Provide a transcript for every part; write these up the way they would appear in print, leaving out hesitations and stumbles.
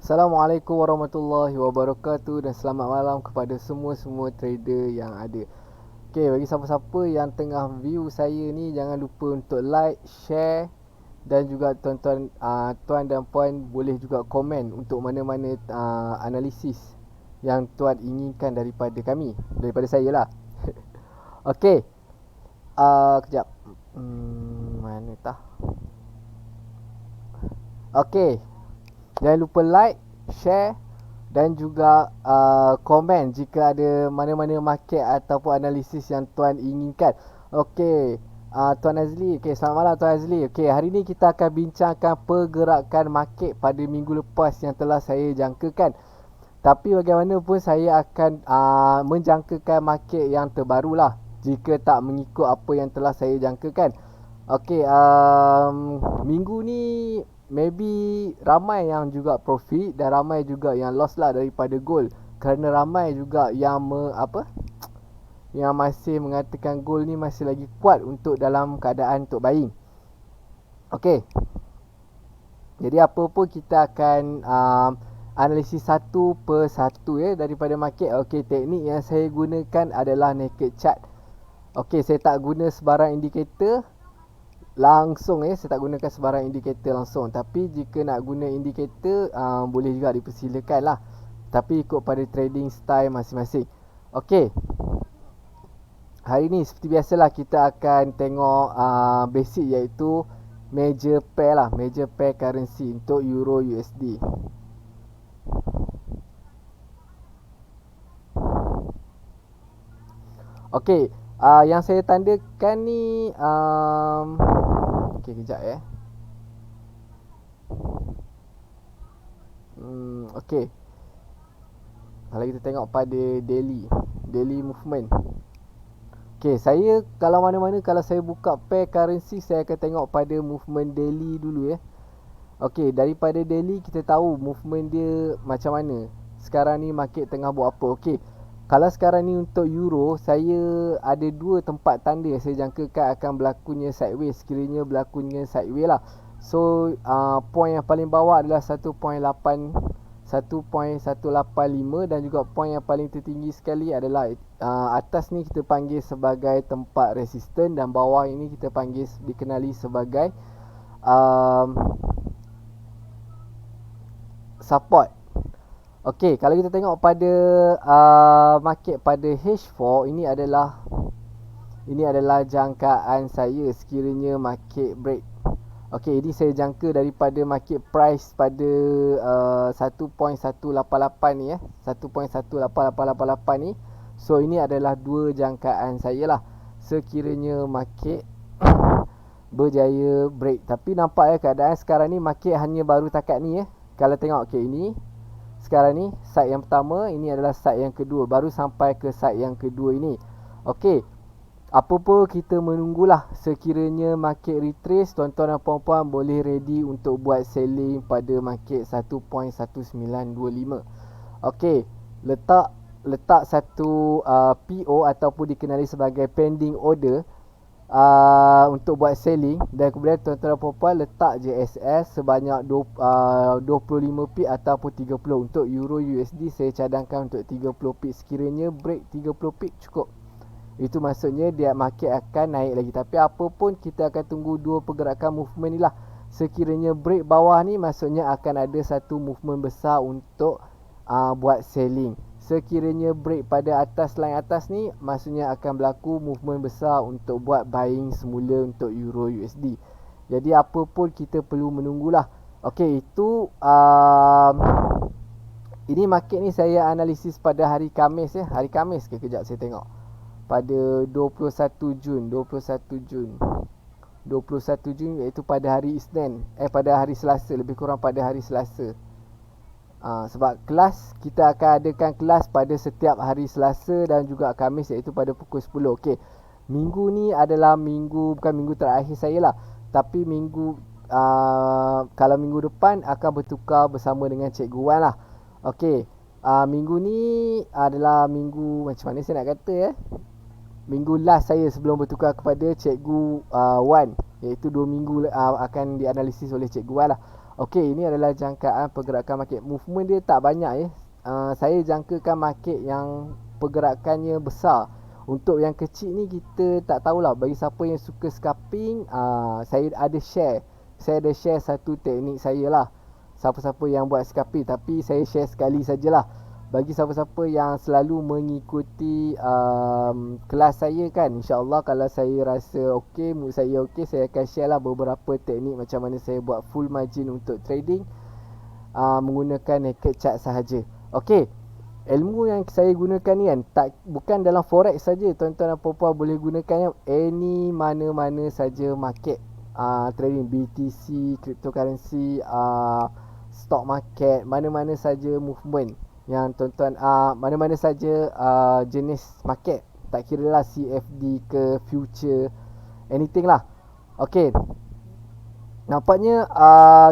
Assalamualaikum warahmatullahi wabarakatuh dan selamat malam kepada semua-semua trader yang ada. Okay, bagi siapa-siapa yang tengah view saya ni, jangan lupa untuk like, share dan juga tuan dan puan boleh juga komen untuk mana-mana analisis yang tuan inginkan daripada kami, daripada saya lah. Okay, kejap. Mana tah? Okay, jangan lupa like, share dan juga komen jika ada mana-mana market ataupun analisis yang tuan inginkan. Okey, Tuan Azli. Okey, selamat malam Tuan Azli. Okey, hari ni kita akan bincangkan pergerakan market pada minggu lepas yang telah saya jangkakan. Tapi bagaimanapun saya akan menjangkakan market yang terbarulah jika tak mengikut apa yang telah saya jangkakan. Okey, minggu ni maybe ramai yang juga profit dan ramai juga yang loss lah daripada gold. Kerana ramai juga yang yang masih mengatakan gold ni masih lagi kuat untuk dalam keadaan untuk buying. Okey. Jadi apa pun kita akan analisis satu per satu daripada market. Okey, teknik yang saya gunakan adalah naked chart. Okey, saya tak guna sebarang indikator langsung saya tak gunakan sebarang indikator langsung. Tapi jika nak guna indikator boleh juga dipersilakan lah, tapi ikut pada trading style masing-masing. Okey, hari ni seperti biasalah kita akan tengok basic iaitu major pair lah, major pair currency untuk Euro USD. Okey, yang saya tandakan ni okey, kejap okey. Kalau kita tengok pada daily movement. Okey, saya kalau mana-mana kalau saya buka pair currency, saya akan tengok pada movement daily dulu Okey, daripada daily kita tahu movement dia macam mana. Sekarang ni market tengah buat apa. Okey, kalau sekarang ni untuk euro, saya ada dua tempat tanda yang saya jangkakan akan berlakunya sideways. Sekiranya berlakunya sideways lah. So, point yang paling bawah adalah 1.185 dan juga point yang paling tertinggi sekali adalah atas ni kita panggil sebagai tempat resisten dan bawah ini kita panggil dikenali sebagai support. Okey, kalau kita tengok pada market pada H4, ini adalah jangkaan saya sekiranya market break. Okey, ini saya jangka daripada market price pada 1.188 ni 1.18888 ni. So ini adalah dua jangkaan saya lah sekiranya market berjaya break. Tapi nampak keadaan sekarang ni market hanya baru takat ni Kalau tengok okey, ini sekarang ni side yang pertama, ini adalah side yang kedua, baru sampai ke side yang kedua ini. Okey, apa pun kita menunggulah sekiranya market retrace, tuan-tuan dan puan-puan boleh ready untuk buat selling pada market 1.1925. Okey, letak satu PO ataupun dikenali sebagai pending order untuk buat selling, dan kemudian tuan-tuan dan puan-puan letak JSS sebanyak 25 pip ataupun 30. Untuk Euro USD saya cadangkan untuk 30 pip. Sekiranya break 30 pip cukup, itu maksudnya dia market akan naik lagi. Tapi apa pun kita akan tunggu dua pergerakan movement ni lah. Sekiranya break bawah ni maksudnya akan ada satu movement besar untuk buat selling. Sekiranya break pada atas line atas ni maksudnya akan berlaku movement besar untuk buat buying semula untuk Euro USD. Jadi apa pun kita perlu menunggulah. Okey, itu ini market ni saya analisis pada hari Khamis Hari Khamis ke, kejap saya tengok. Pada 21 Jun iaitu pada hari Isnin, pada hari Selasa, lebih kurang pada hari Selasa. Sebab kelas kita akan adakan kelas pada setiap hari Selasa dan juga Khamis, iaitu pada pukul 10. Okey, minggu ni adalah bukan minggu terakhir saya lah, tapi kalau minggu depan akan bertukar bersama dengan Cikgu Wan lah. Okey, minggu ni adalah minggu, macam mana saya nak kata minggu last saya sebelum bertukar kepada Cikgu Wan, iaitu 2 minggu akan dianalisis oleh Cikgu Wan lah. Okey, ini adalah jangkaan pergerakan market. Movement dia tak banyak saya jangkakan market yang pergerakannya besar. Untuk yang kecil ni kita tak tahulah. Bagi siapa yang suka scalping, saya ada share. Saya ada share satu teknik saya lah. Siapa-siapa yang buat scalping, tapi saya share sekali sajalah. Bagi siapa-siapa yang selalu mengikuti kelas saya kan, InsyaAllah kalau saya rasa okey, mood saya okey, saya akan share lah beberapa teknik macam mana saya buat full margin untuk trading menggunakan naked chart sahaja. Okey, ilmu yang saya gunakan ni kan bukan dalam forex saja, tuan-tuan dan puan-puan boleh gunakannya any mana-mana saja market. Trading BTC, cryptocurrency, stock market, mana-mana saja movement yang tuan-tuan mana-mana saja jenis market, tak kira lah CFD ke future, anything lah. Okey, nampaknya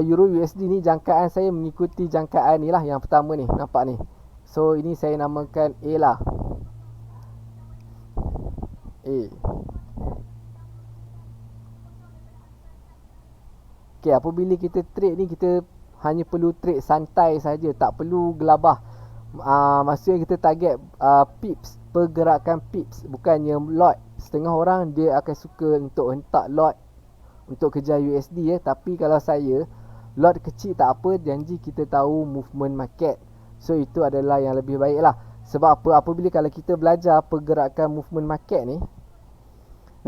Euro USD ni jangkaan saya mengikuti jangkaan ni lah, yang pertama ni, nampak ni. So ini saya namakan A lah, A. Okey, apabila kita trade ni, kita hanya perlu trade santai saja, tak perlu gelabah. Maksudnya kita target pips, pergerakan pips, bukannya lot. Setengah orang dia akan suka untuk hentak lot untuk kejar USD tapi kalau saya, lot kecil tak apa, janji kita tahu movement market. So itu adalah yang lebih baik lah. Sebab apa? Apabila kalau kita belajar pergerakan movement market ni,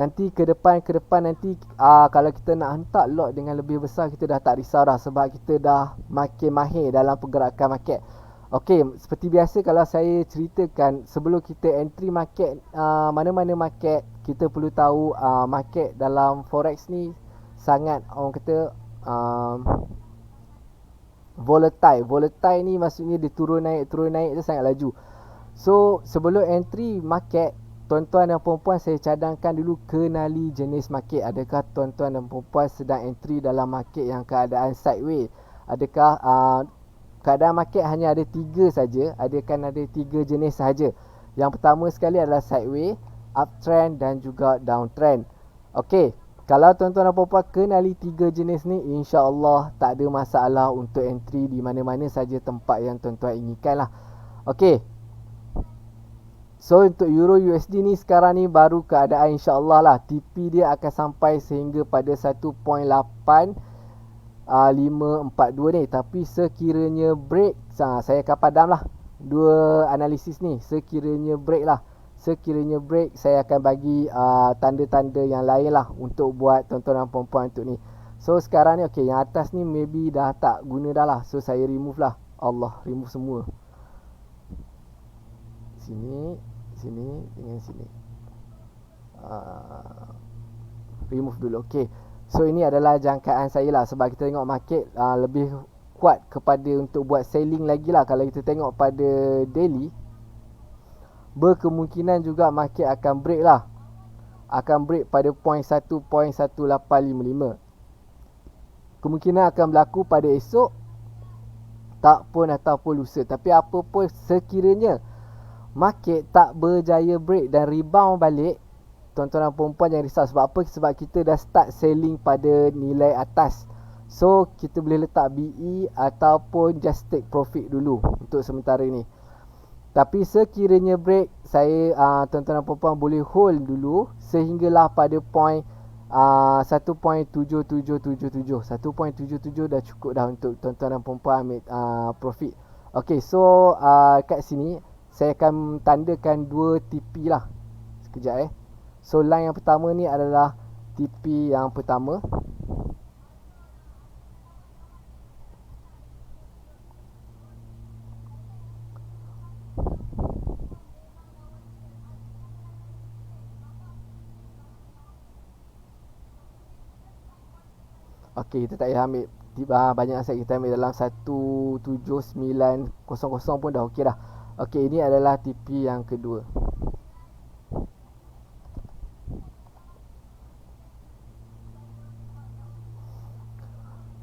nanti ke depan nanti kalau kita nak hentak lot dengan lebih besar, kita dah tak risau dah, sebab kita dah makin mahir dalam pergerakan market. Okey, seperti biasa kalau saya ceritakan, sebelum kita entry market, mana-mana market, kita perlu tahu market dalam forex ni sangat, orang kata volatile. Volatile ni maksudnya dia turun naik tu sangat laju. So sebelum entry market, tuan-tuan dan puan-puan, saya cadangkan dulu kenali jenis market. Adakah tuan-tuan dan puan-puan sedang entry dalam market yang keadaan sideways? Adakah keadaan market hanya ada 3 saja? Adakah ada 3 jenis sahaja? Yang pertama sekali adalah sideways, uptrend dan juga downtrend. Okey, kalau tuan-tuan dan puan-puan kenali 3 jenis ni, insya-Allah tak ada masalah untuk entry di mana-mana saja tempat yang tuan-tuan inginkan lah. Okey, so untuk Euro USD ni sekarang ni baru keadaan insya-Allah lah, TP dia akan sampai sehingga pada 1.8542 ni. Tapi sekiranya break, saya akan padam lah dua analisis ni. Sekiranya break, saya akan bagi tanda-tanda yang lain lah untuk buat tuan-tuan dan puan-puan untuk ni. So sekarang ni okey, yang atas ni maybe dah tak guna dah lah, so saya remove lah. Allah, remove semua. Sini dengan sini, remove dulu. Okey, so ini adalah jangkaan saya lah, sebab kita tengok market lebih kuat kepada untuk buat selling lagi lah. Kalau kita tengok pada daily, berkemungkinan juga market akan break lah, akan break pada point 1.1855. Kemungkinan akan berlaku pada esok, tak pun ataupun lusa. Tapi apa pun, sekiranya market tak berjaya break dan rebound balik, tuan-tuan dan puan-puan jangan risau. Sebab apa? Sebab kita dah start selling pada nilai atas. So kita boleh letak BE ataupun just take profit dulu untuk sementara ni. Tapi sekiranya break, saya tuan-tuan dan puan-puan boleh hold dulu sehinggalah pada point 1.7777. 1.77 dah cukup dah untuk tuan-tuan dan puan-puan ambil profit. Okey, so kat sini saya akan tandakan 2 TP lah. Sekejap So line yang pertama ni adalah TP yang pertama. Okey, kita tak payah ambil banyak aset, kita ambil dalam 17900 pun dah okey dah. Okey, ini adalah TP yang kedua.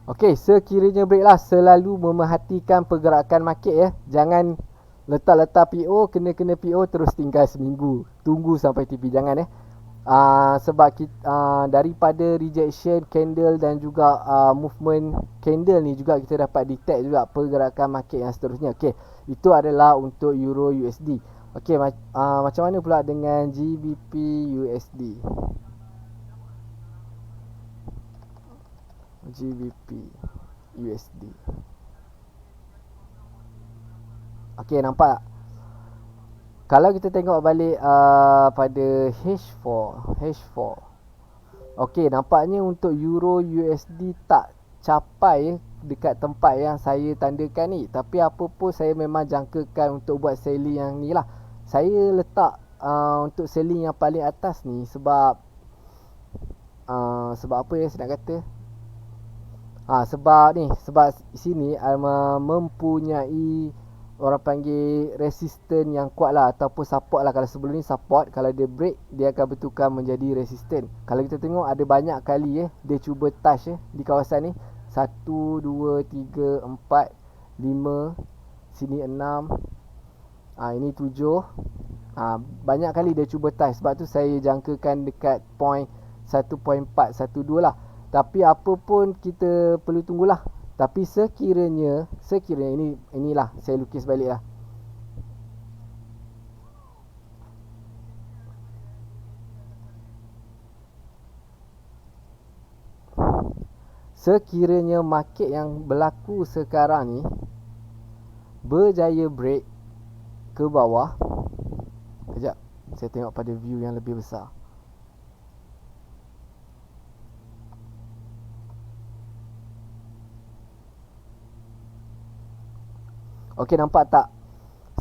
Okey, sekiranya break lah, selalu memerhatikan pergerakan market Jangan letak-letak PO, kena PO terus tinggal seminggu, tunggu sampai TP, jangan Sebab daripada rejection candle dan juga movement candle ni juga kita dapat detect juga pergerakan market yang seterusnya. Okey, itu adalah untuk Euro USD. Okey, macam mana pula dengan GBP USD? GBP USD. Okey, nampak tak? Kalau kita tengok balik pada H4. Okey, nampaknya untuk Euro USD tak capai dekat tempat yang saya tandakan ni. Tapi apa pun saya memang jangkakan untuk buat selling yang ni lah. Saya letak untuk selling yang paling atas ni sebab apa ya saya nak kata? Sebab sini mempunyai orang panggil resisten yang kuat lah, ataupun support lah. Kalau sebelum ni support, kalau dia break dia akan bertukar menjadi resisten. Kalau kita tengok ada banyak kali dia cuba touch di kawasan ni. 1, 2, 3, 4, 5, sini 6, ini 7. Banyak kali dia cuba touch. Sebab tu saya jangkakan dekat point 1.412 lah. Tapi apa pun kita perlu tunggulah. Tapi sekiranya inilah saya lukis balik lah. Sekiranya market yang berlaku sekarang ni berjaya break ke bawah. Kejap, saya tengok pada view yang lebih besar. Okey, nampak tak?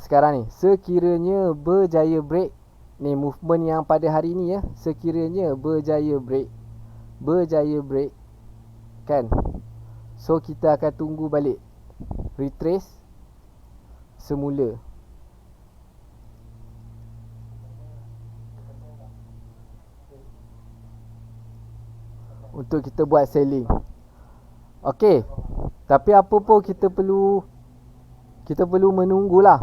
Sekarang ni sekiranya berjaya break ni movement yang pada hari ni sekiranya berjaya break kan, so kita akan tunggu balik retrace semula untuk kita buat selling. Okey, tapi apa pun kita perlu menunggulah.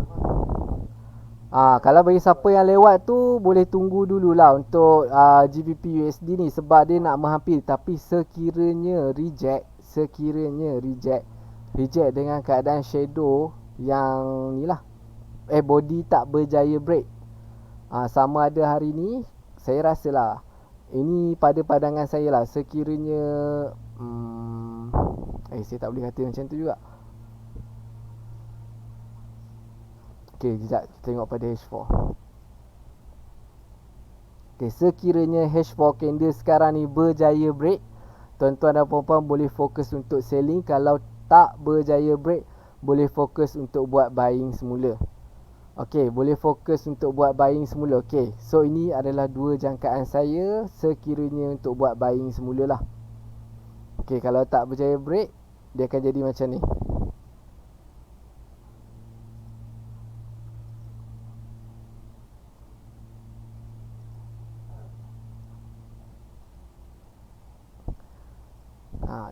Kalau bagi siapa yang lewat tu boleh tunggu dululah untuk GBP USD ni sebab dia nak menghampiri. Tapi sekiranya reject dengan keadaan shadow yang ni lah, body tak berjaya break, sama ada hari ni, saya rasalah ini pada pandangan saya lah, sekiranya saya tak boleh kata macam tu juga. Okey, sekejap kita tengok pada H4. Okey, sekiranya H4 candle sekarang ni berjaya break, tuan-tuan dan puan-puan boleh fokus untuk selling. Kalau tak berjaya break, boleh fokus untuk buat buying semula. Okey, boleh fokus untuk buat buying semula. Okey, so ini adalah dua jangkaan saya sekiranya untuk buat buying semula lah. Okey, kalau tak berjaya break, dia akan jadi macam ni.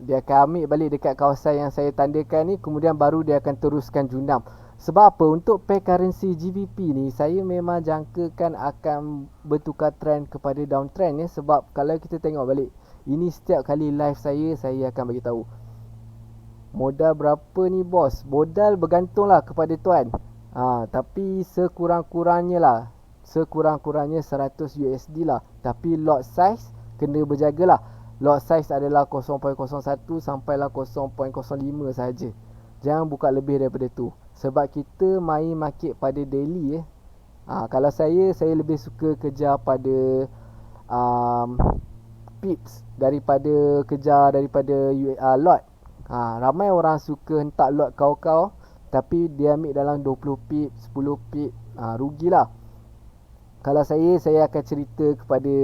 Dia akan ambil balik dekat kawasan yang saya tandakan ni, kemudian baru dia akan teruskan junam. Sebab apa? Untuk pair currency GBP ni saya memang jangkakan akan bertukar trend kepada downtrend sebab kalau kita tengok balik, ini setiap kali live saya akan bagi tahu. Modal berapa ni bos? Modal bergantunglah kepada tuan. Tapi sekurang-kurangnya 100 USD lah. Tapi lot size kena berjagalah. Lot size adalah 0.01 sampailah 0.05 saja. Jangan buka lebih daripada tu. Sebab kita main market pada daily kalau saya lebih suka kejar pada pips daripada kejar daripada lot. Ramai orang suka hentak lot kau-kau tapi dia ambil dalam 20 pip, 10 pip, rugilah. Kalau saya akan cerita kepada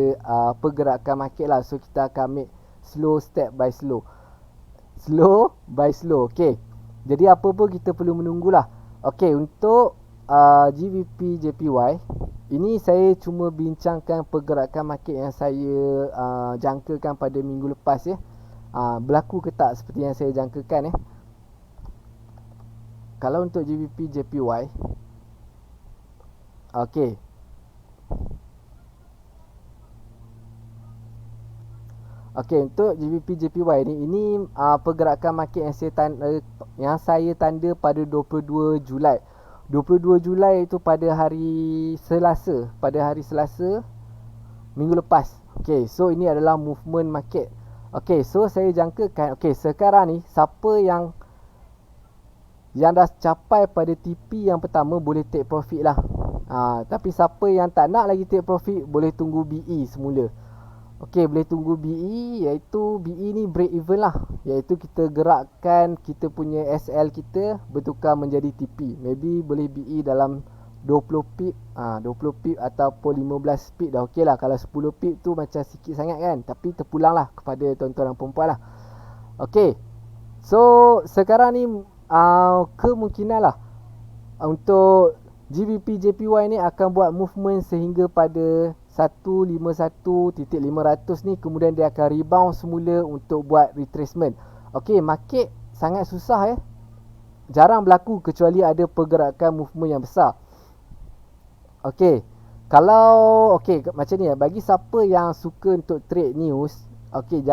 pergerakan market lah. So kita akan ambil step by slow. Okey, jadi apa pun kita perlu menunggulah. Okey, untuk GBP JPY ini saya cuma bincangkan pergerakan market yang saya jangkakan pada minggu lepas berlaku ke tak seperti yang saya jangkakan Kalau untuk GBP JPY, okey, Okey, untuk GBP JPY ni, ini pergerakan market yang saya tanda pada 22 Julai. 22 Julai itu pada hari Selasa, minggu lepas. Okey, so ini adalah movement market. Okey, so saya jangkakan, okey, sekarang ni siapa yang dah capai pada TP yang pertama boleh take profit lah. Tapi siapa yang tak nak lagi take profit boleh tunggu BE semula. Okey, boleh tunggu BE, iaitu BE ni break even lah. Iaitu kita gerakkan kita punya SL kita bertukar menjadi TP. Maybe boleh BE dalam 20 pip, 20 pip ataupun 15 pip dah okey lah. Kalau 10 pip tu macam sikit sangat kan. Tapi terpulang lah kepada tuan-tuan dan perempuan lah. Okey, so sekarang ni kemungkinan lah untuk GBP JPY ni akan buat movement sehingga pada 151.500 ni, kemudian dia akan rebound semula untuk buat retracement. Okey, market sangat susah jarang berlaku kecuali ada pergerakan movement yang besar. Okey, macam ni bagi siapa yang suka untuk trade news, okey,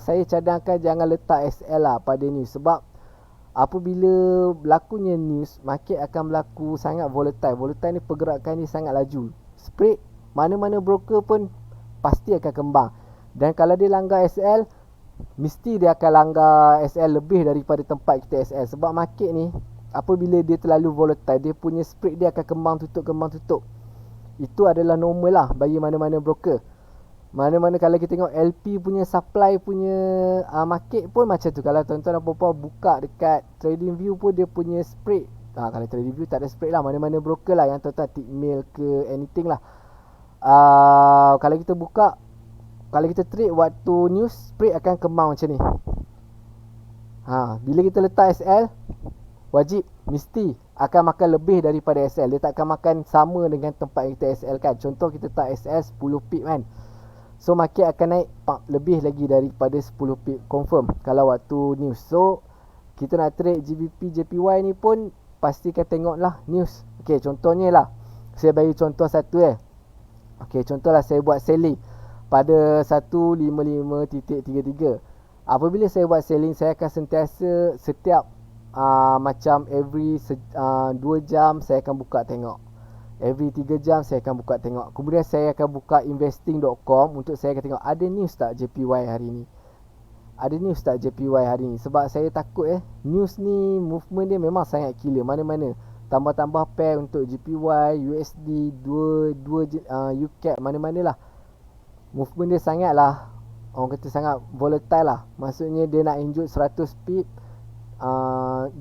saya cadangkan jangan letak SL lah pada news, sebab apabila berlakunya news, market akan berlaku sangat volatile. Volatile ni pergerakan ni sangat laju. Spread mana-mana broker pun pasti akan kembang. Dan kalau dia langgar SL, mesti dia akan langgar SL lebih daripada tempat kita SL. Sebab market ni apabila dia terlalu volatile, dia punya spread dia akan kembang tutup. Itu adalah normal lah bagi mana-mana broker. Mana-mana kalau kita tengok LP punya supply punya market pun macam tu. Kalau tuan-tuan dan puan-puan buka dekat TradingView pun dia punya spread. Kalau TradingView tak ada spread lah, mana-mana broker lah yang tuan-tuan Tickmill ke anything lah. Kalau kita buka, kalau kita trade waktu news, spread akan kembang macam ni. Bila kita letak SL, wajib mesti akan makan lebih daripada SL. Dia tak akan makan sama dengan tempat kita SL kan. Contoh kita letak SL 10 pip kan, so market akan naik lebih lagi daripada 10 pip confirm kalau waktu news. So kita nak trade GBP JPY ni pun pastikan tengok lah news. Okey, contohnya lah, saya bagi contoh satu Okey, contohlah saya buat selling pada 155.33. Apabila saya buat selling, saya akan sentiasa setiap macam every 2 jam saya akan buka tengok. Every 3 jam saya akan buka tengok. Kemudian saya akan buka investing.com untuk saya akan tengok ada news tak JPY hari ni. Ada news tak JPY hari ni. Sebab saya takut news ni movement dia memang sangat gila. Mana-mana tambah-tambah pair untuk JPY, USD, 2 UCAP, mana-mana lah. Movement dia sangat lah, orang kata sangat volatile lah. Maksudnya dia nak injut 100 pip, 200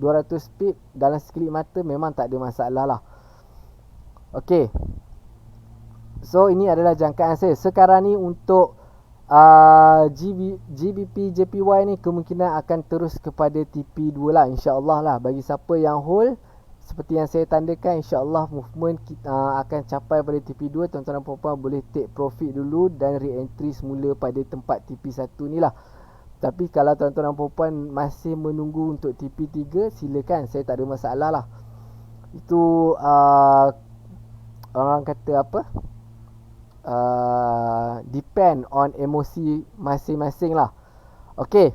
pip dalam sekelip mata memang tak ada masalah lah. Okey, so ini adalah jangkaan saya. Sekarang ni untuk GBP JPY ni kemungkinan akan terus kepada TP2 lah, insyaAllah lah. Bagi siapa yang hold, seperti yang saya tandakan, insyaAllah movement akan capai pada TP2. Tuan-tuan dan puan-puan boleh take profit dulu dan re-entry semula pada tempat TP1 ni lah. Tapi kalau tuan-tuan dan puan-puan masih menunggu untuk TP3, silakan, saya tak ada masalah lah. Itu orang kata apa, depend on emosi masing-masing lah. Okey,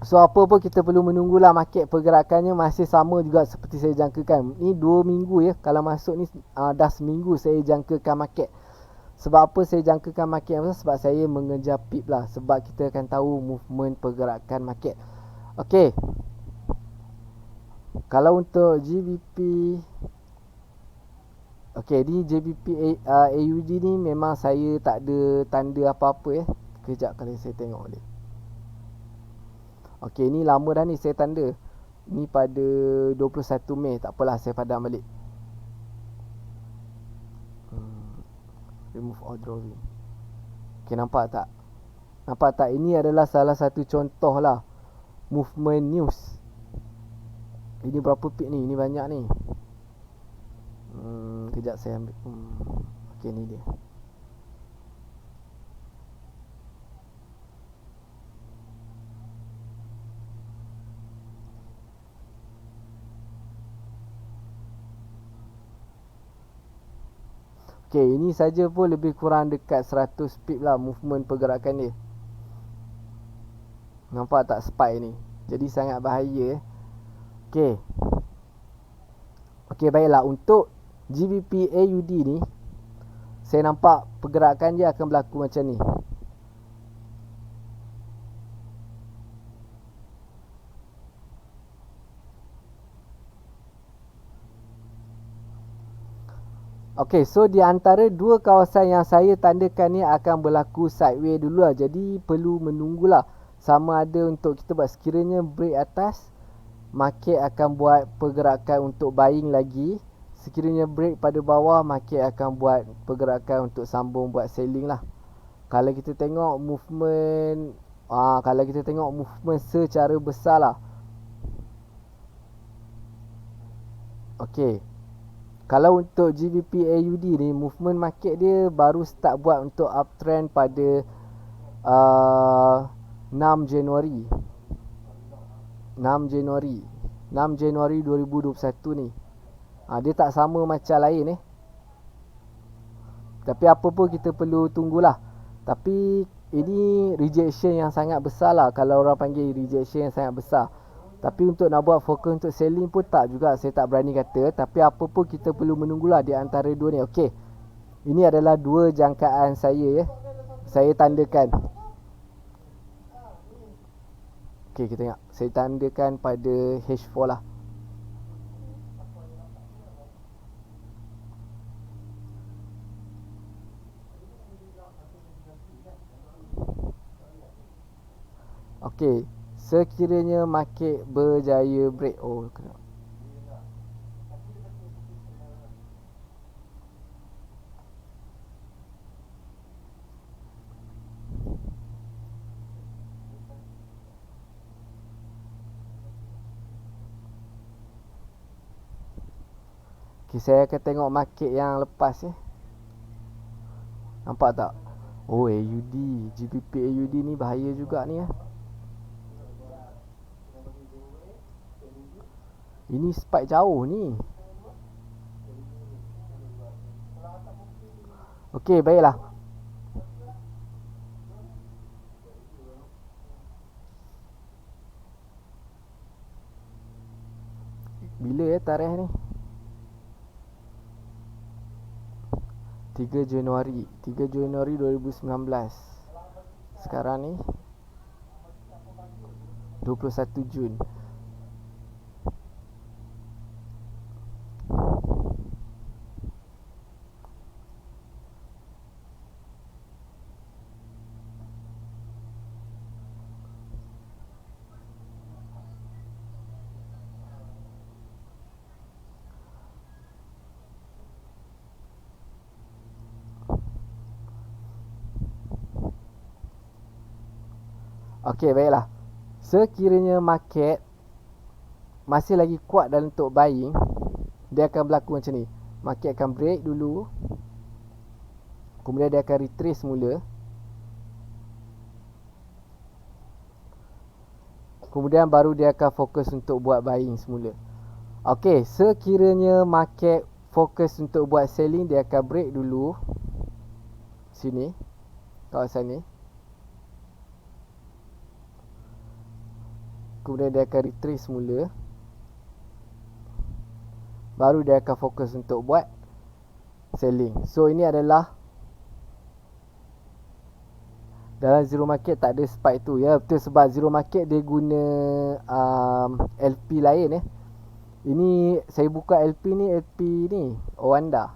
so apa pun kita perlu menunggulah market pergerakannya masih sama juga seperti saya jangkakan. Ni 2 minggu kalau masuk ni dah seminggu saya jangkakan market. Sebab apa saya jangkakan market yang besar? Sebab saya mengejar pip lah. Sebab kita akan tahu movement pergerakan market. Okey, kalau untuk GBP, okey, ni JBP AUD ni memang saya tak ada tanda apa-apa Kejap kalau saya tengok balik. Okey, ni lama dah ni saya tanda. Ni pada 21 Mei. Tak apalah, saya padam balik. Remove all drawing. Okey, nampak tak? Nampak tak? Ini adalah salah satu contoh lah movement news. Ini berapa pip ni? Ini banyak ni. Kejap saya ambil. Okey, ni dia. Okey, ini saja pun lebih kurang dekat 100 pip lah movement pergerakan dia. Nampak tak spike ni? Jadi sangat bahaya. Okey. Okey, baiklah, untuk GBP AUD ni saya nampak pergerakan dia akan berlaku macam ni. Okey, so di antara dua kawasan yang saya tandakan ni akan berlaku sideway dulu lah. Jadi perlu menunggulah sama ada untuk kita buat, sekiranya break atas, market akan buat pergerakan untuk buying lagi. Sekiranya break pada bawah, market akan buat pergerakan untuk sambung buat selling lah. Kalau kita tengok movement secara besar lah. Okey. Kalau untuk GBP AUD ni, movement market dia baru start buat untuk uptrend pada 6 Januari 2021 ni. Dia tak sama macam lain Tapi apa pun kita perlu tunggulah. Tapi ini rejection yang sangat besar lah, kalau orang panggil rejection yang sangat besar. Tapi untuk nak buat fokus untuk selling pun tak juga, saya tak berani kata. Tapi apa pun kita perlu menunggulah di antara dua ni. Okey, ini adalah dua jangkaan saya saya tandakan. Okey, kita tengok. Saya tandakan pada H4 lah. Okey, sekiranya market berjaya break. Kena. Okay, saya akan tengok market yang lepas Nampak tak? AUD, GBP AUD ni bahaya juga ni Ini spike jauh ni. Okey, baiklah. Bila tarikh ni? 3 Januari 2019. Sekarang ni 21 Jun. Okey, baiklah. Sekiranya market masih lagi kuat dalam untuk buying, dia akan berlaku macam ni. Market akan break dulu, kemudian dia akan retrace semula, kemudian baru dia akan fokus untuk buat buying semula. Okey, sekiranya market fokus untuk buat selling, dia akan break dulu sini, kawasan ni, kemudian dia akan retrace semula, baru dia akan fokus untuk buat selling. So ini adalah dalam zero market tak ada spike tu betul, sebab zero market dia guna LP lain Ini saya buka LP ni Owanda.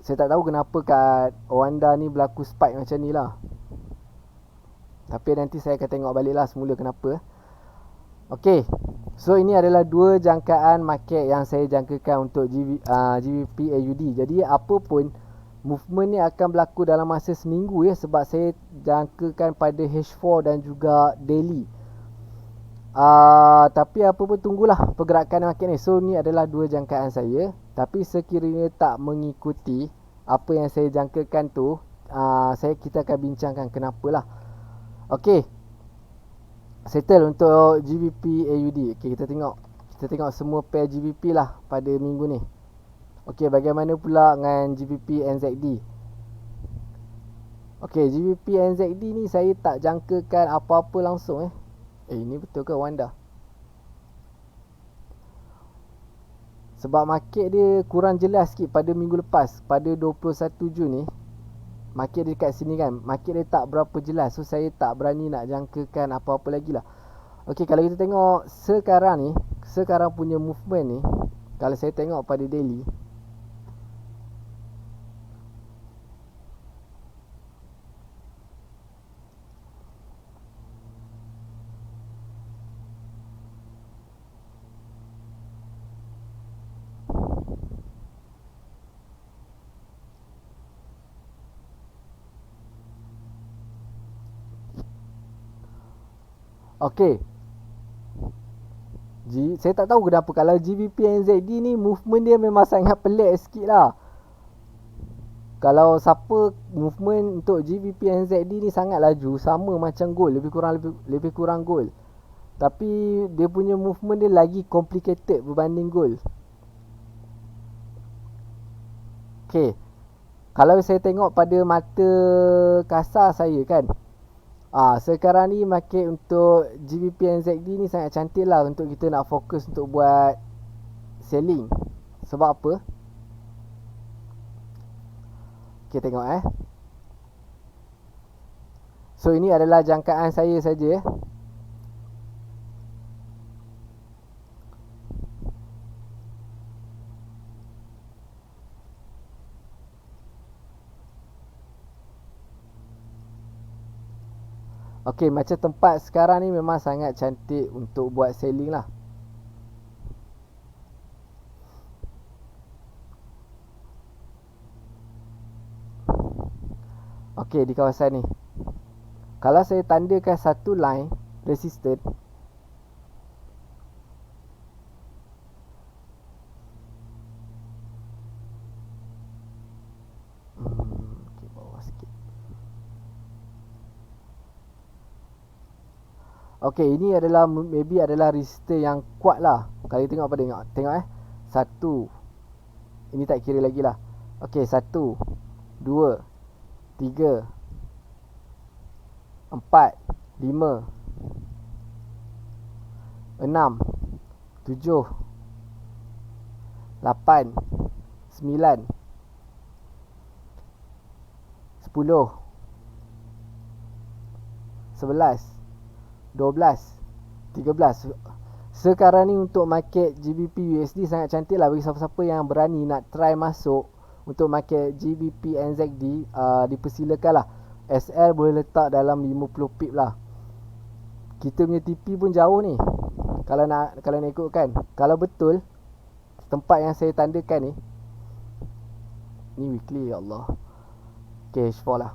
Saya tak tahu kenapa kat Owanda ni berlaku spike macam ni lah. Tapi nanti saya akan tengok balik lah semula kenapa. Okey, so ini adalah dua jangkaan market yang saya jangkakan untuk GBP AUD. Jadi apa pun movement ni akan berlaku dalam masa seminggu sebab saya jangkakan pada H4 dan juga daily. Tapi apa pun tunggulah pergerakan market ni. So ni adalah dua jangkaan saya. Tapi sekiranya tak mengikuti apa yang saya jangkakan tu, kita akan bincangkan kenapalah. Okey, settle untuk GBP AUD. Okey, kita tengok semua pair GBP lah pada minggu ni. Okey, bagaimana pula dengan GBP NZD? Okey, GBP NZD ni saya tak jangkakan apa-apa langsung ini betul ke Wanda? Sebab market dia kurang jelas sikit pada minggu lepas, pada 21 Jun ni. Market dia dekat sini kan, market dia tak berapa jelas. So saya tak berani nak jangkakan apa-apa lagi lah. Okey, kalau kita tengok sekarang ni, sekarang punya movement ni, kalau saya tengok pada daily, okey, saya tak tahu kenapa kalau GBP NZD ni movement dia memang sangat pelik sikit lah. Kalau siapa movement untuk GBP NZD ni sangat laju, sama macam gold, lebih kurang gold. Tapi dia punya movement dia lagi complicated berbanding gold. Okey. Kalau saya tengok pada mata kasar saya kan, sekarang ni market untuk GBP NZD ni sangat cantik lah untuk kita nak fokus untuk buat selling. Sebab apa? Okay, tengok So ini adalah jangkaan saya saja Okey, macam tempat sekarang ni memang sangat cantik untuk buat selling lah. Okey, di kawasan ni, kalau saya tandakan satu line resistant, okey, bawah sikit. Okey, ini adalah maybe adalah resistor yang kuat lah. Kalau tengok apa, tengok satu, ini tak kira lagi lah. Okey, 1, 2, 3, 4, 5, 6, 7, 8, 9, 10, 11, 12, 13. Sekarang ni untuk market GBP USD sangat cantik lah bagi siapa-siapa yang berani nak try masuk untuk market GBP NZD. Dipersilakan lah. SL boleh letak dalam 50 pip lah. Kita punya TP pun jauh ni, kalau nak ikutkan. Kalau betul tempat yang saya tandakan ni weekly, ya Allah, cash fall lah.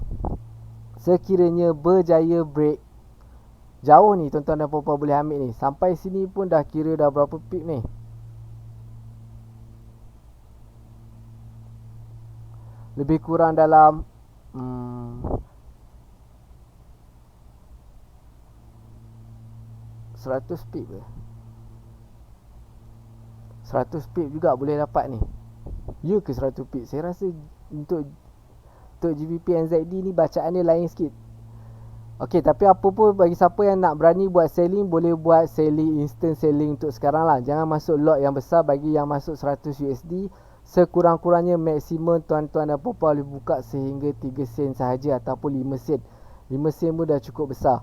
Sekiranya berjaya break jauh ni, tuan-tuan dan puan-puan boleh ambil ni. Sampai sini pun dah kira dah berapa pip ni. Lebih kurang dalam 100 pip ke? 100 pip juga boleh dapat ni. Ya ke 100 pip? Saya rasa untuk GBP NZD ni bacaan dia lain sikit. Okey, tapi apa pun, bagi siapa yang nak berani buat selling, boleh buat selling, instant selling untuk sekarang lah. Jangan masuk lot yang besar. Bagi yang masuk 100 USD, sekurang-kurangnya maksimum tuan-tuan dan puan-puan boleh buka sehingga 3 sen sahaja ataupun 5 sen. 5 sen pun dah cukup besar.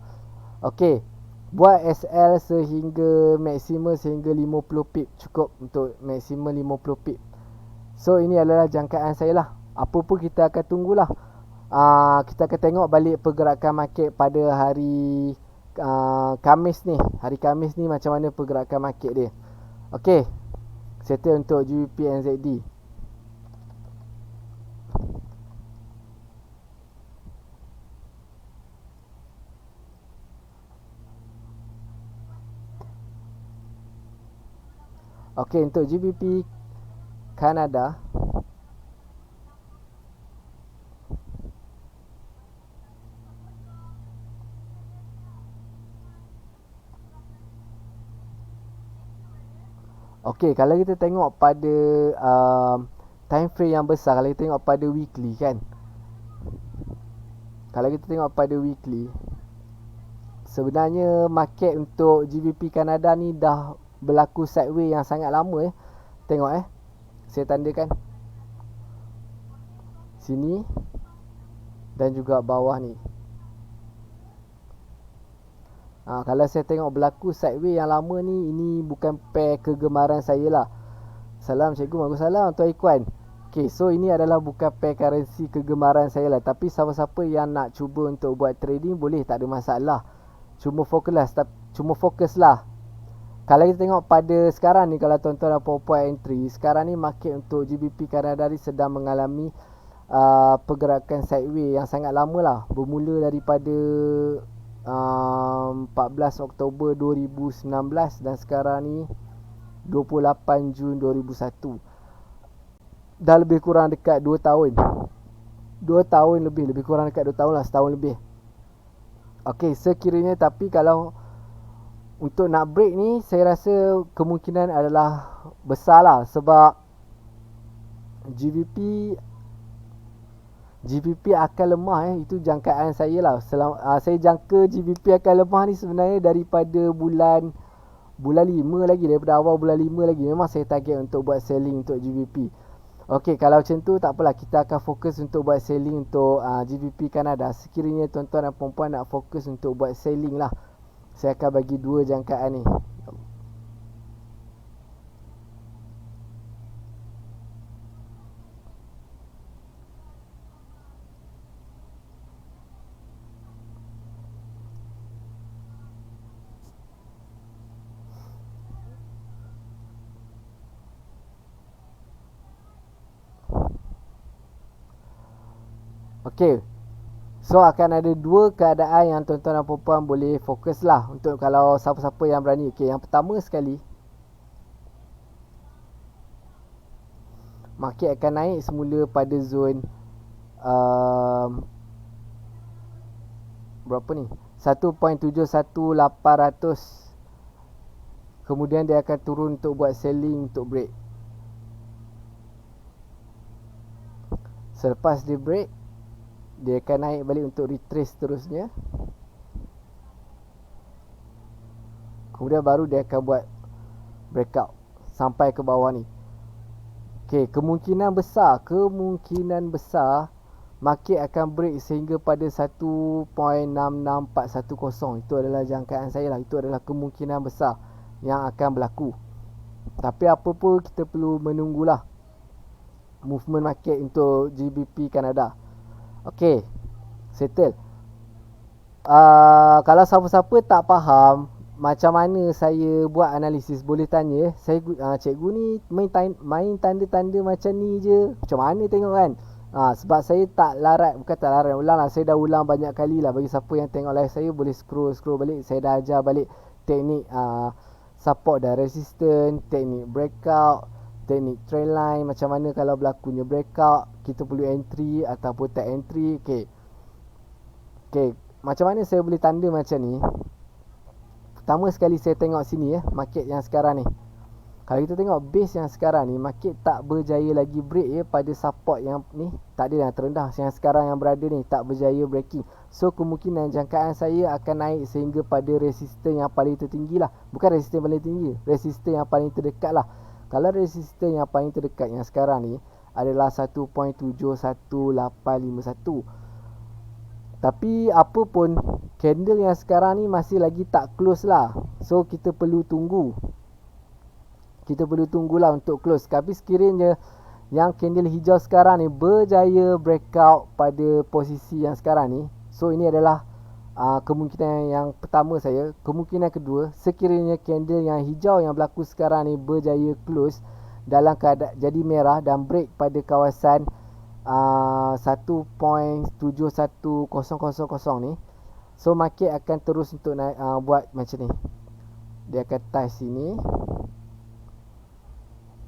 Okey, buat SL sehingga maksimum sehingga 50 pip. Cukup untuk maksimum 50 pip. So ini adalah jangkaan saya lah. Apa pun kita akan tunggulah. Kita akan tengok balik pergerakan market pada hari Khamis ni. Hari Khamis ni macam mana pergerakan market dia. Okey, settle untuk GBP NZD. Okey, untuk GBP Kanada, okey, kalau kita tengok pada time frame yang besar, kalau kita tengok pada weekly kan, kalau kita tengok pada weekly, sebenarnya market untuk GBP Kanada ni dah berlaku sideway yang sangat lama. Tengok saya tandakan sini dan juga bawah ni. Kalau saya tengok berlaku sideway yang lama ni, ini bukan pair kegemaran saya lah. Salam cikgu, Waalaikumsalam Tuan Ikwan. Okay, so ini adalah bukan pair currency kegemaran saya lah. Tapi siapa-siapa yang nak cuba untuk buat trading boleh, tak ada masalah. Cuma fokus lah. Kalau kita tengok pada sekarang ni, kalau tuan-tuan dan puan-puan entry, sekarang ni market untuk GBP Kanada ni sedang mengalami pergerakan sideway yang sangat lama lah. Bermula daripada 14 Oktober 2019 dan sekarang ni 28 Jun 2001. Dah lebih kurang dekat 2 tahun. 2 tahun lebih kurang dekat 2 tahun lah, setahun lebih. Okey, sekiranya tapi kalau untuk nak break ni, saya rasa kemungkinan adalah besar lah. Sebab GBP akan lemah. Itu jangkaan saya lah. Saya jangka GBP akan lemah ni sebenarnya daripada bulan 5 lagi. Daripada awal bulan 5 lagi. Memang saya target untuk buat selling untuk GBP. Okey, kalau macam tu tak apalah. Kita akan fokus untuk buat selling untuk GBP Kanada. Sekiranya tuan-tuan dan puan-puan nak fokus untuk buat selling lah, saya akan bagi 2 jangkaan ni. Okey. So akan ada 2 keadaan yang tuan-tuan dan puan-puan boleh fokus lah. Untuk kalau siapa-siapa yang berani. Okey, yang pertama sekali, market akan naik semula pada zon berapa ni? 1.71800. Kemudian dia akan turun untuk buat selling untuk break. Selepas dia break, dia akan naik balik untuk retrace terusnya. Kemudian baru dia akan buat breakout sampai ke bawah ni. Okey, kemungkinan besar market akan break sehingga pada 1.66410. Itu adalah jangkaan saya lah. Itu adalah kemungkinan besar yang akan berlaku. Tapi apa pun kita perlu menunggulah movement market untuk GBP Kanada. Okey, settle. Kalau siapa-siapa tak faham macam mana saya buat analisis, boleh tanya. Saya cikgu ni main tanda-tanda macam ni je. Macam mana tengok kan? Sebab saya bukan tak larat ulang lah. Saya dah ulang banyak kali lah. Bagi siapa yang tengok live saya, boleh scroll balik. Saya dah ajar balik teknik support dan resistance, teknik breakout, teknik trend line, macam mana kalau berlakunya breakout, kita perlu entry ataupun tak entry. Okey, macam mana saya boleh tanda macam ni? Pertama sekali saya tengok sini market yang sekarang ni. Kalau kita tengok base yang sekarang ni, market tak berjaya lagi break pada support yang ni. Tak ada yang terendah yang sekarang yang berada ni, tak berjaya breaking. So kemungkinan jangkaan saya akan naik sehingga pada resisten yang paling tertinggi lah. Bukan resisten paling tinggi, resisten yang paling terdekat lah. Kalau resisten yang paling terdekat yang sekarang ni adalah 1.71851. Tapi apa pun, candle yang sekarang ni masih lagi tak close lah. So kita perlu tunggulah untuk close. Tapi sekiranya yang candle hijau sekarang ni berjaya breakout pada posisi yang sekarang ni, so ini adalah kemungkinan yang pertama saya. Kemungkinan kedua, sekiranya candle yang hijau yang berlaku sekarang ni berjaya close dalam keadaan jadi merah dan break pada kawasan 1.71000 ni, so market akan terus untuk naik, buat macam ni. Dia akan touch sini,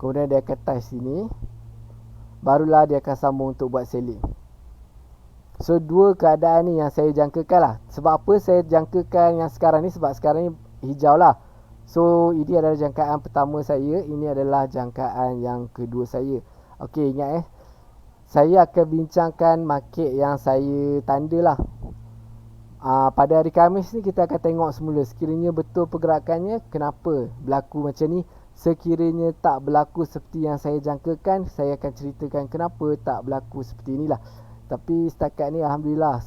kemudian dia akan touch sini, barulah dia akan sambung untuk buat selling. So 2 keadaan ni yang saya jangkakan lah. Sebab apa saya jangkakan yang sekarang ni? Sebab sekarang ni hijau lah. So ini adalah jangkaan pertama saya, ini adalah jangkaan yang kedua saya. Okey, ingat saya akan bincangkan market yang saya tanda lah. pada hari Khamis ni kita akan tengok semula sekiranya betul pergerakannya, kenapa berlaku macam ni. Sekiranya tak berlaku seperti yang saya jangkakan, saya akan ceritakan kenapa tak berlaku seperti inilah. Tapi setakat ni Alhamdulillah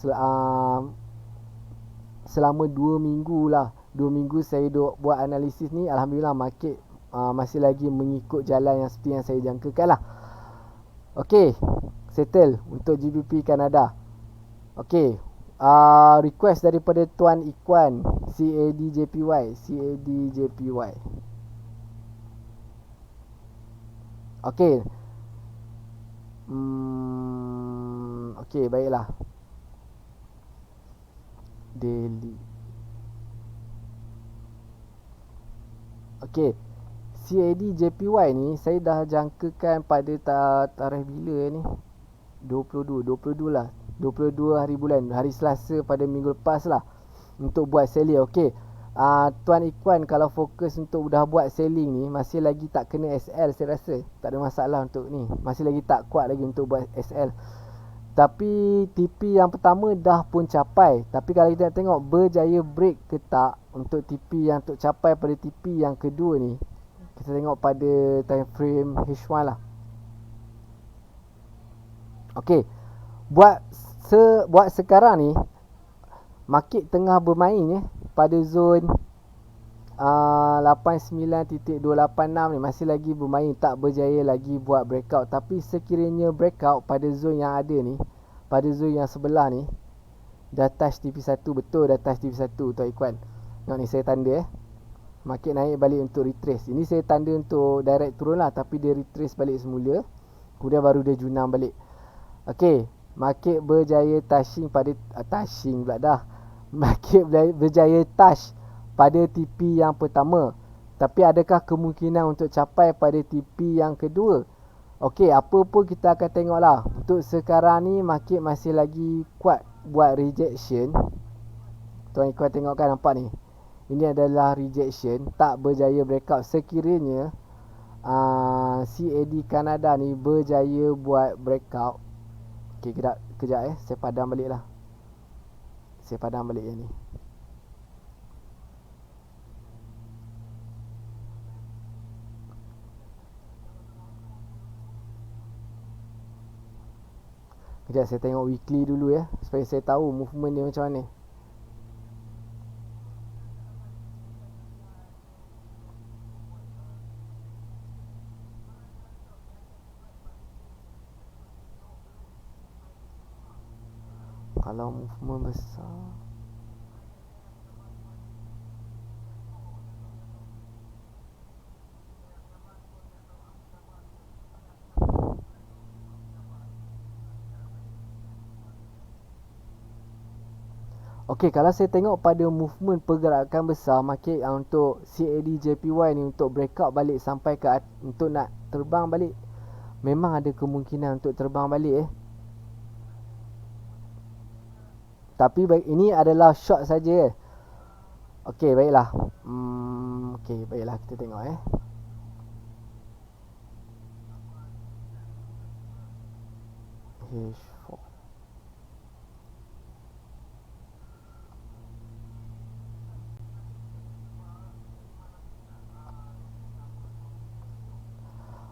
selama 2 minggu lah, 2 minggu saya buat analisis ni, Alhamdulillah market masih lagi mengikut jalan yang seperti yang saya jangkakan lah. Ok, settle untuk GBP Kanada. Ok, request daripada Tuan Ikwan, CADJPY. Ok, ok, baiklah. Daily. Ok, CADJPY ni saya dah jangkakan pada tarikh bila ni, 22 lah, 22 hari bulan, hari Selasa pada minggu lepas lah, untuk buat selling. Ok, Tuan Ikwan kalau fokus untuk dah buat selling ni, masih lagi tak kena SL, saya rasa tak ada masalah untuk ni, masih lagi tak kuat lagi untuk buat SL. Tapi TP yang pertama dah pun capai. Tapi kalau kita nak tengok berjaya break ke tak untuk TP yang untuk capai pada TP yang kedua ni, kita tengok pada time frame H1 lah. Ok, buat sekarang ni market tengah bermain pada zon 89.286 ni, masih lagi bermain, tak berjaya lagi buat breakout. Tapi sekiranya breakout pada zon yang ada ni, pada zon yang sebelah ni, dah touch TP1, betul dah touch TP1 Tuan Ikwan. Tengok ni saya tanda market naik balik untuk retrace. Ini saya tanda untuk direct turun lah, tapi dia retrace balik semula, kemudian baru dia junam balik. Ok, market berjaya touching pada touching pula dah. Market berjaya touch pada TP yang pertama. Tapi adakah kemungkinan untuk capai pada TP yang kedua? Ok, apa pun kita akan tengok lah. Untuk sekarang ni market masih lagi kuat buat rejection. Tuan Ikwan tengok kan, nampak ni, ini adalah rejection, tak berjaya breakout. Sekiranya CAD Kanada ni berjaya buat breakout. Ok, kejap saya padam balik lah. Saya padam balik yang ni. Kejap saya tengok weekly dulu supaya saya tahu movement dia macam mana. Kalau movement besar, ok, kalau saya tengok pada movement pergerakan besar market untuk CADJPY ni, untuk breakout balik sampai ke untuk nak terbang balik, memang ada kemungkinan untuk terbang balik Tapi ini adalah short saja. Ok, baiklah. Ok, baiklah, kita tengok H4.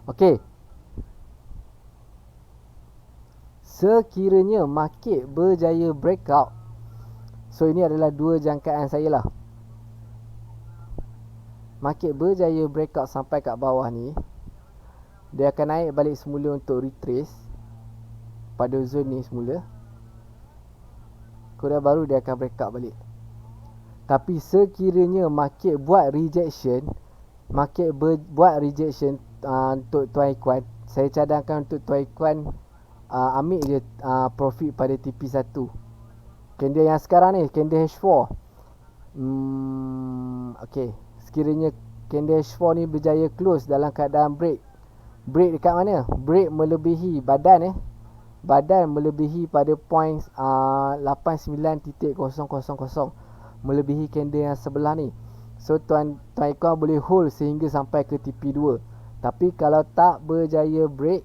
Ok, sekiranya market berjaya breakout, so ini adalah dua jangkaan saya lah. Market berjaya breakout sampai kat bawah ni, dia akan naik balik semula untuk retrace pada zone ni semula, kemudian baru dia akan breakout balik. Tapi sekiranya market buat rejection, buat rejection untuk Tuan Ikwan, saya cadangkan untuk Tuan Ikwan ambil je profit pada TP1. Candle yang sekarang ni, candle H4. Ok, sekiranya candle H4 ni berjaya close dalam keadaan break. Break dekat mana? Break melebihi badan badan melebihi pada point 89.000, melebihi candle yang sebelah ni. So Tuan Ikwan boleh hold sehingga sampai ke TP2. Tapi kalau tak berjaya break,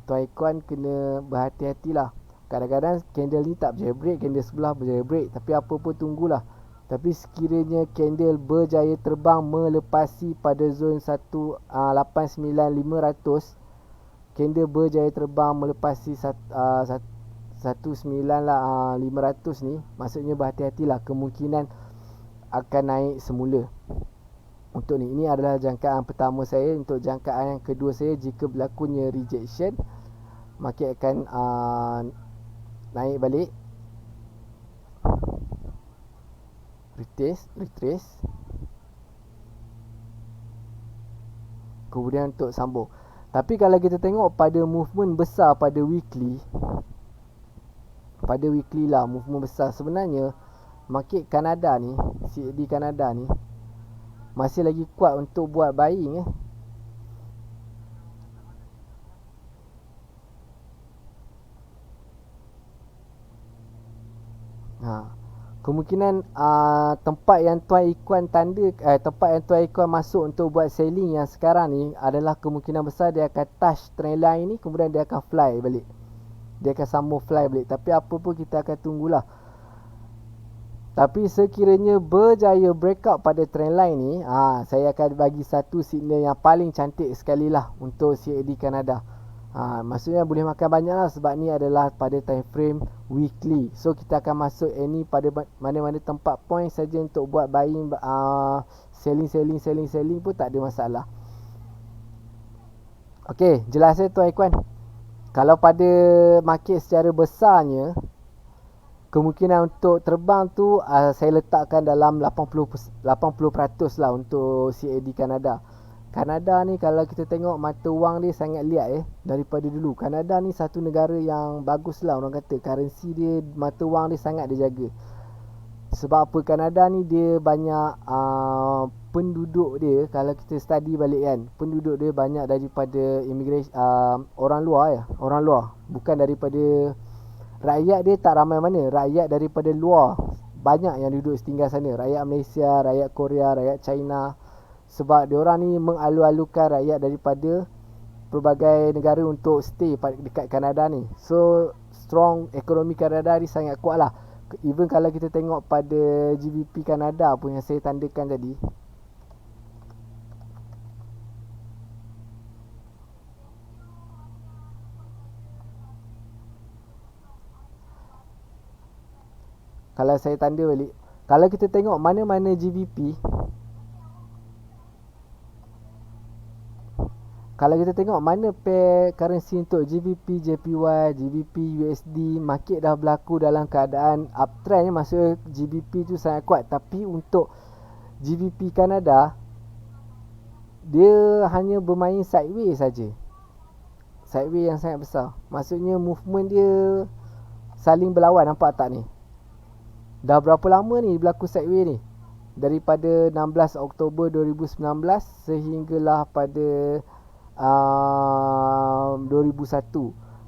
Tuan Ikwan kena berhati-hatilah. Kadang-kadang candle ni tak berjaya break, candle sebelah berjaya break, tapi apa pun tunggulah. Tapi sekiranya candle berjaya terbang melepasi pada zon 189,500, candle berjaya terbang melepasi 19,500 ni, maksudnya berhati-hatilah, kemungkinan akan naik semula. Untuk ni, ini adalah jangkaan pertama saya. Untuk jangkaan yang kedua saya, jika berlakunya rejection, market akan naik balik, retrace, kemudian untuk sambung. Tapi kalau kita tengok pada movement besar pada weekly lah, movement besar, sebenarnya market Kanada ni, CAD Kanada ni masih lagi kuat untuk buat buying Kemungkinan tempat yang Tuan Ikuan tempat yang Tuan Ikuan masuk untuk buat selling yang sekarang ni adalah kemungkinan besar dia akan touch trendline ni, kemudian dia akan fly balik. Dia akan sambung fly balik. Tapi apa pun kita akan tunggulah. Tapi sekiranya berjaya breakout pada trendline ni, saya akan bagi satu signal yang paling cantik sekali lah untuk CAD Kanada. Maksudnya boleh makan banyak lah, sebab ni adalah pada time frame weekly. So kita akan masuk ni pada mana-mana tempat point saja untuk buat buying, selling pun tak ada masalah. Okey, jelas tuan Ikuan. Kalau pada market secara besarnya, kemungkinan untuk terbang tu saya letakkan dalam 80% lah untuk CAD Kanada. Kanada ni kalau kita tengok mata wang dia sangat liat daripada dulu. Kanada ni satu negara yang bagus lah, orang kata currency dia, mata wang dia sangat dia jaga. Sebab apa? Kanada ni dia banyak penduduk dia, kalau kita study balik kan, penduduk dia banyak daripada immigration, orang luar, bukan daripada rakyat dia. Tak ramai mana rakyat daripada luar, banyak yang duduk tinggal sana. Rakyat Malaysia, rakyat Korea, rakyat China. Sebab diorang ni mengalu-alukan rakyat daripada pelbagai negara untuk stay dekat Kanada ni. So strong ekonomi Kanada ni sangat kuat lah. Even kalau kita tengok pada GDP Kanada pun yang saya tandakan tadi, kalau saya tanda balik, kalau kita tengok mana-mana GBP, kalau kita tengok mana pair currency untuk GBP, JPY, GBP, USD, market dah berlaku dalam keadaan uptrend. Maksudnya GBP tu sangat kuat. Tapi untuk GBP Kanada, dia hanya bermain sideways saja. Sideways yang sangat besar. Maksudnya movement dia saling berlawan, nampak tak ni? Dah berapa lama ni berlaku sideways ni? Daripada 16 Oktober 2019 sehinggalah pada 2001.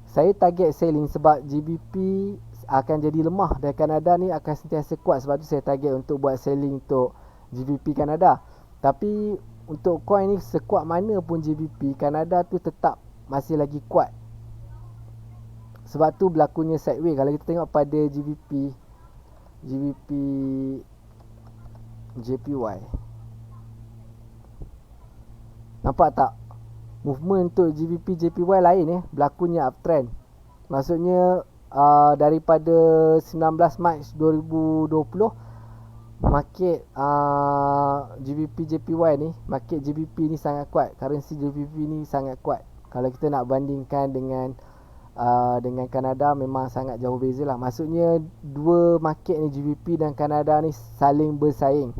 Saya target selling sebab GBP akan jadi lemah dan Kanada ni akan sentiasa kuat. Sebab tu saya target untuk buat selling untuk GBP Kanada. Tapi untuk coin ni, sekuat mana pun GBP, Kanada tu tetap masih lagi kuat. Sebab tu berlakunya sideways. Kalau kita tengok pada GBP JPY, nampak tak? Movement untuk GBP JPY lain berlakunya uptrend. Maksudnya daripada 19 Mac 2020, market GBP JPY ni, market GBP ni sangat kuat. Currency GBP ni sangat kuat. Kalau kita nak bandingkan dengan Kanada, memang sangat jauh beza lah. Maksudnya dua market ni, GBP dan Kanada ni, saling bersaing.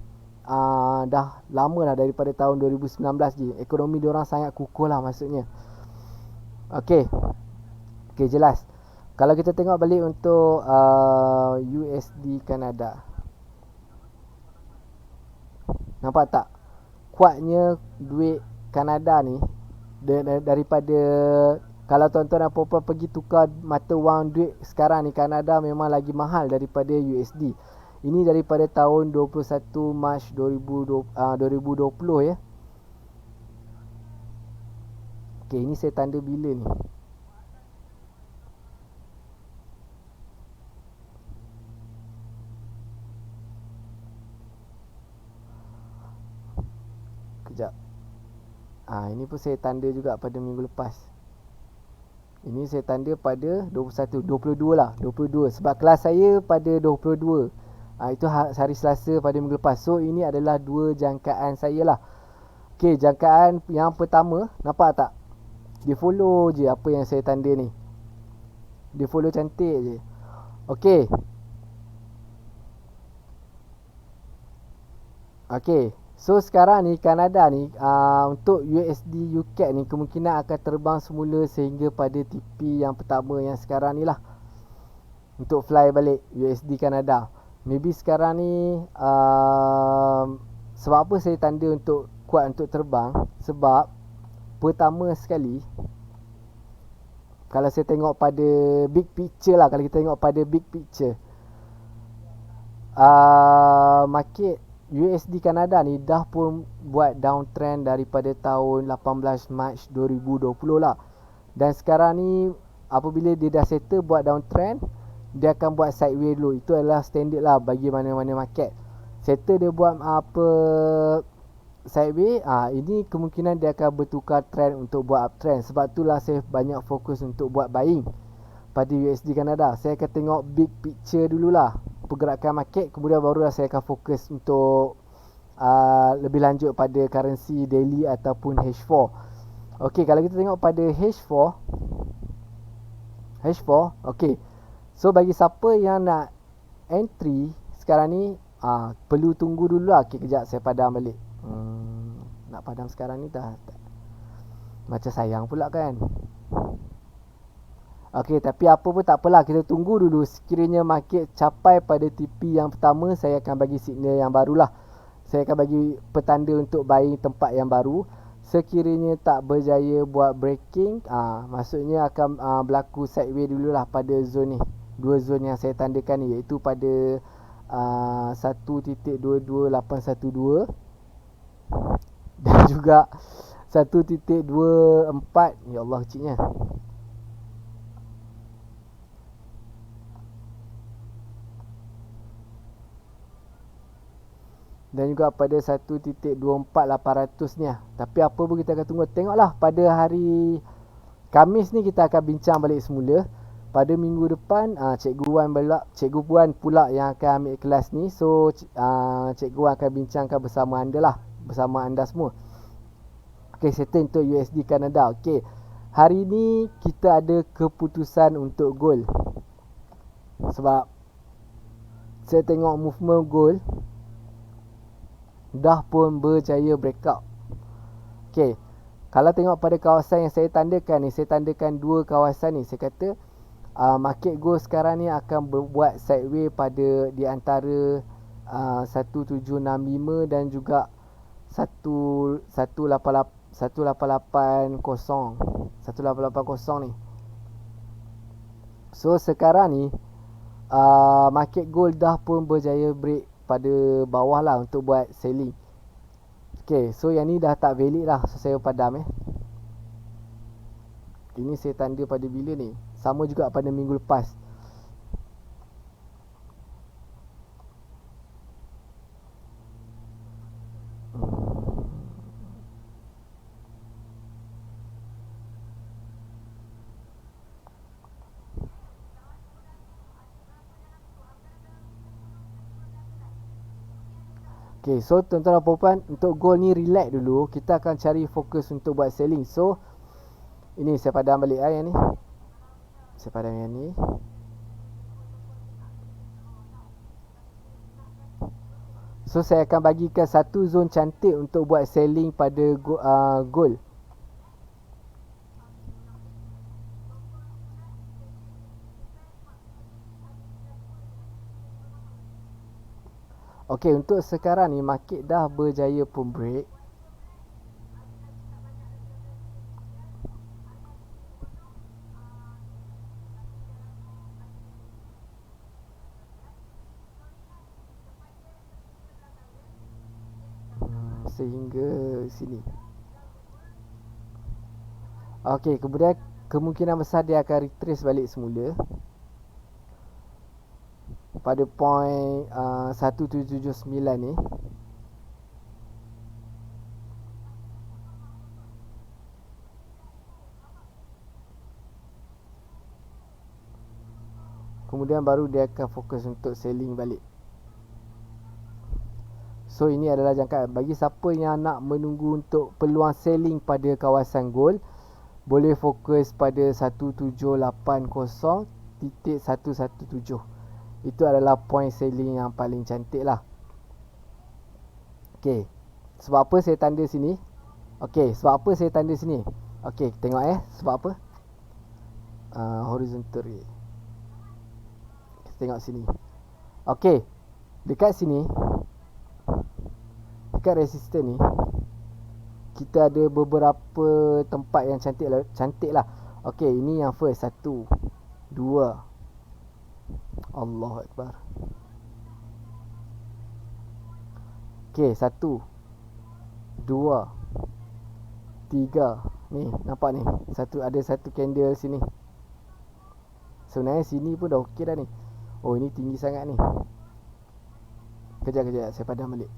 Dah lama lah, daripada tahun 2019 je. Ekonomi diorang sangat kukuh lah maksudnya. Okey, jelas. Kalau kita tengok balik untuk USD Kanada, nampak tak kuatnya duit Kanada ni daripada, kalau tuan-tuan dan puan-puan pergi tukar mata wang duit sekarang ni, Kanada memang lagi mahal daripada USD. Ini daripada tahun 21 Mac 2020 ya. Okey, ini saya tanda bila ni. Sekejap. Ini pun saya tanda juga pada minggu lepas. Ini saya tanda pada 21, 22 lah, 22 sebab kelas saya pada 22. Itu hari Selasa pada minggu lepas. So ini adalah dua jangkaan saya lah. Okey, jangkaan yang pertama, nampak tak? Dia follow je apa yang saya tanda ni. Dia follow cantik je. Okey. Okey. So sekarang ni Kanada ni untuk USD UCAD ni kemungkinan akan terbang semula sehingga pada TP yang pertama yang sekarang ni lah. Untuk fly balik USD Kanada. Maybe sekarang ni sebab apa saya tanda untuk kuat untuk terbang? Sebab pertama sekali, kalau saya tengok pada big picture lah, kalau kita tengok pada big picture, market USD Kanada ni dah pun buat downtrend daripada tahun 18 Mac 2020 lah. Dan sekarang ni apabila dia dah settle buat downtrend, dia akan buat sideway dulu. Itu adalah standard lah bagi mana-mana market. Settle dia buat apa sideway, ini kemungkinan dia akan bertukar trend untuk buat uptrend. Sebab itulah saya banyak fokus untuk buat buying pada USD Kanada. Saya akan tengok big picture dululah pergerakan market, kemudian barulah saya akan fokus untuk lebih lanjut pada currency daily ataupun H4. Okey, kalau kita tengok pada H4, okey. So bagi siapa yang nak entry sekarang ni, perlu tunggu dulu lah. Okey, kejap saya padam balik. Nak padam sekarang ni dah macam sayang pula kan. Okey, tapi apa pun tak apalah, kita tunggu dulu. Sekiranya market capai pada TP yang pertama, saya akan bagi signal yang barulah. Saya akan bagi petanda untuk buying tempat yang baru. Sekiranya tak berjaya buat breaking, maksudnya akan berlaku sideway dululah pada zone ni. Dua zone yang saya tandakan ni, iaitu pada 1.22812 dan juga 1.24. Ya Allah kecilnya. Dan juga pada 1.24800 ni lah. Tapi apa pun kita akan tunggu. Tengoklah pada hari Khamis ni kita akan bincang balik semula. Pada minggu depan Cikgu Puan pula yang akan ambil kelas ni. So Cikgu Puan akan bincangkan bersama anda lah, bersama anda semua. Okay, settle untuk USD Kanada. Okay, hari ni kita ada keputusan untuk gold. Sebab saya tengok movement gold dah pun berjaya breakout. Okay, kalau tengok pada kawasan yang saya tandakan ni, saya tandakan dua kawasan ni. Saya kata market gold sekarang ni akan berbuat sideway pada di antara 1765 dan juga 1880 ni. So sekarang ni market gold dah pun berjaya break pada bawah lah untuk buat selling. Okay, so yang ni dah tak valid lah. So saya padam Ini saya tanda pada bila ni? Sama juga pada minggu lepas. Okay, so tuan-tuan dan puan-puan, untuk gold ni relax dulu. Kita akan cari fokus untuk buat selling. So ini saya padam balik yang ni. Saya padam yang ni. So saya akan bagikan satu zone cantik untuk buat selling pada gold. Okey, untuk sekarang ni market dah berjaya pun break. Sehingga sini. Okey, kemudian kemungkinan besar dia akan retrace balik semula pada point 1779 ni. kemudian baru dia akan fokus untuk selling balik. So ini adalah jangkaan. Bagi siapa yang nak menunggu untuk peluang selling pada kawasan gold, boleh fokus pada 1780.117. Itu adalah point selling yang paling cantik lah. Okay, sebab apa saya tanda sini? Okay, tengok sebab apa? Horizontal rate. Kita tengok sini. Okay, dekat sini, dekat resistor ni, kita ada beberapa tempat yang cantik lah. Okay, ini yang first. 1, 2. Allahu Akbar. Okay, 1, 2, 3. Ni, nampak ni? Ada satu candle sini. Sebenarnya sini pun dah okey dah ni. Oh, ini tinggi sangat ni. Kejap, saya padam balik.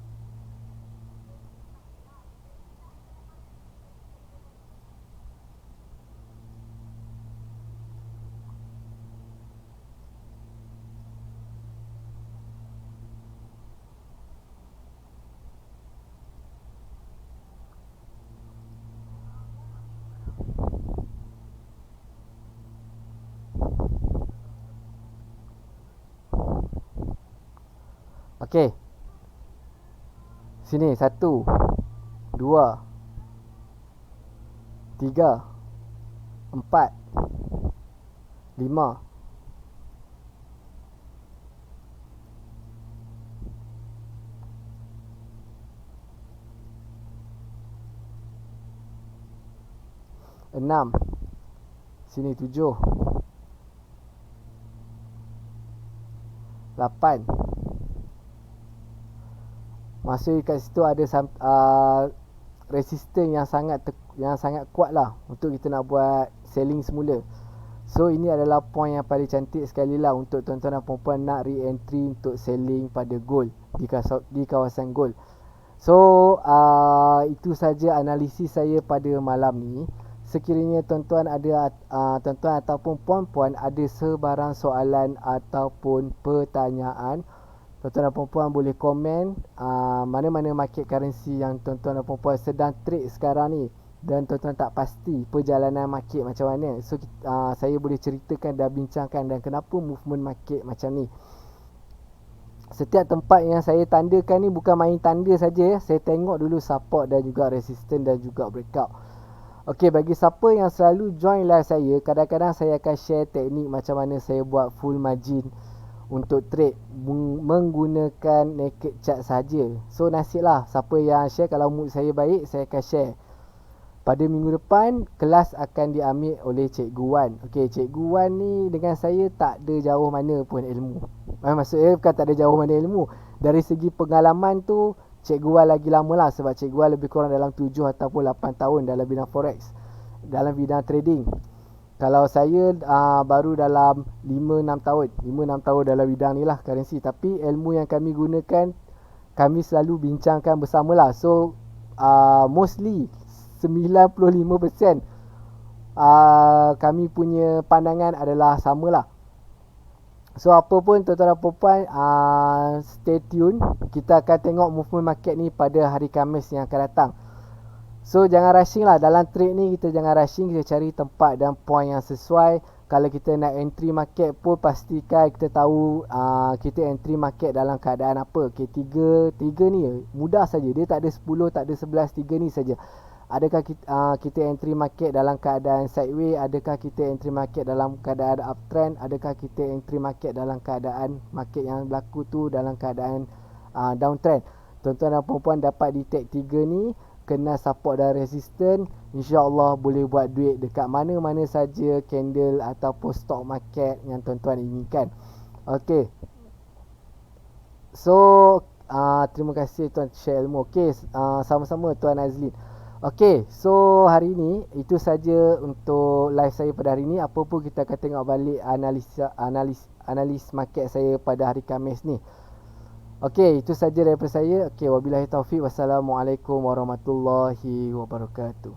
Okey. Sini 1, 2, 3, 4, 5. Enam. Sini 7, 8. Maksud kat situ ada resisten yang sangat kuat lah untuk kita nak buat selling semula. So ini adalah point yang paling cantik sekali lah untuk tuan-tuan dan puan-puan nak re-entry untuk selling pada gold di kawasan gold. So itu saja analisis saya pada malam ni. Sekiranya tuan-tuan ataupun puan-puan ada sebarang soalan ataupun pertanyaan, tuan-tuan dan puan-puan boleh komen mana-mana market currency yang tuan-tuan dan puan-puan sedang trade sekarang ni dan tuan-tuan tak pasti perjalanan market macam mana. So saya boleh ceritakan dan bincangkan dan kenapa movement market macam ni. Setiap tempat yang saya tandakan ni bukan main tanda saja. Saya tengok dulu support dan juga resistance dan juga breakout. Okey, bagi siapa yang selalu join live saya, kadang-kadang saya akan share teknik macam mana saya buat full margin untuk trade menggunakan naked chart saja. So nasiblah siapa yang share, kalau mood saya baik saya akan share. Pada minggu depan kelas akan diambil oleh Cikgu Wan. Okey, Cikgu Wan ni dengan saya tak ada jauh mana pun ilmu. Maksudnya bukan tak ada jauh mana ilmu. Dari segi pengalaman tu Cikgu Wan lagi lama lah, sebab Cikgu Wan lebih kurang dalam 7 ataupun 8 tahun dalam bidang forex, dalam bidang trading. Kalau saya baru dalam 5-6 tahun 5-6 tahun dalam bidang ni lah currency. Tapi ilmu yang kami gunakan, kami selalu bincangkan bersamalah. So mostly 95% kami punya pandangan adalah samalah. So apa pun tuan-tuan dan puan-puan, stay tune. Kita akan tengok movement market ni pada hari Khamis yang akan datang. So jangan rushing lah dalam trade ni. Kita jangan rushing, kita cari tempat dan point yang sesuai. Kalau kita nak entry market pun pastikan kita tahu kita entry market dalam keadaan apa. Okay, tiga ni mudah saja. Dia tak ada 10, tak ada 11, 3 ni saja. Adakah kita entry market dalam keadaan sideways? Adakah kita entry market dalam keadaan uptrend? Adakah kita entry market dalam keadaan market yang berlaku tu dalam keadaan downtrend? Tuan-tuan dan puan-puan dapat detect 3 ni, kena support dan resistance, insya-Allah boleh buat duit dekat mana-mana saja candle ataupun stock market yang tuan-tuan inginkan. Okey. So terima kasih tuan share ilmu. Okey, sama-sama tuan Azlin. Okey, so hari ni itu saja untuk live saya pada hari ni. Apa pun kita akan tengok balik analis market saya pada hari Khamis ni. Okey, itu saja daripada saya. Okey, wabillahi taufik. Wassalamualaikum warahmatullahi wabarakatuh.